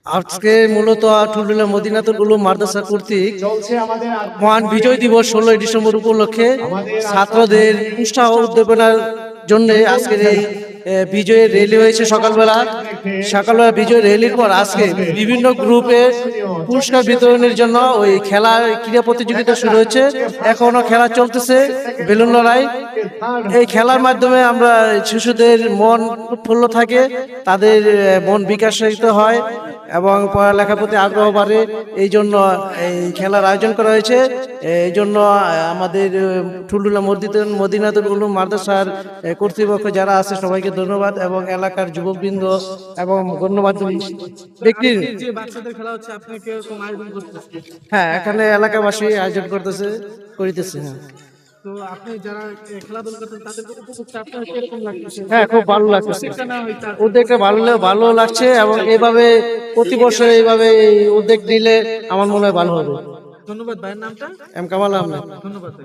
আজকে মূলত ঠুলুলা মদিনাতুল উলুম মাদ্রাসা কর্তৃক মহান বিজয় দিবস 16ই ডিসেম্বর উপলক্ষে ছাত্রদের উৎসাহ উদ্দীপনার জন্য আজকের এই বিজয়ের র্যালি হয়েছে। সকালবেলা বিজয় র্যালির পর আজকে বিভিন্ন গ্রুপে পুরস্কার বিতরণের জন্য ওই ক্রীড়া প্রতিযোগিতা শুরু হয়েছে। এখনো খেলা চলতেছে, বেলুন লড়াই। এই খেলার মাধ্যমে আমরা শিশুদের মন উৎফুল্ল থাকে, তাদের মন বিকাশিত হয় এবং পড়ালেখার প্রতি আগ্রহ বাড়ে। এই জন্য এই খেলার আয়োজন করা হয়েছে। এই জন্য আমাদের ঠুলুলা মদিনাতুল উলুম মাদ্রাসার কর্তৃপক্ষ যারা আছে সবাইকে ধন্যবাদ, এবং এলাকার যুবকবৃন্দ এবং গণ্যমান্য ব্যক্তির। হ্যাঁ, এখানে এলাকাবাসী আয়োজন করিতেছে। তো আপনি যারা খেলাধুলা করতেন তাদের উপভোগটা আপনার কিরকম লাগছে? হ্যাঁ, খুব ভালো লাগছে। উদ্যোগটা ভালো লাগছে, এবং এইভাবে প্রতি বছর এইভাবে উদ্যোগ নিলে আমার মনে হয় ভালো হবে। ধন্যবাদ। ভাইয়ের নামটা? এম কামাল আহমেদ। ধন্যবাদ।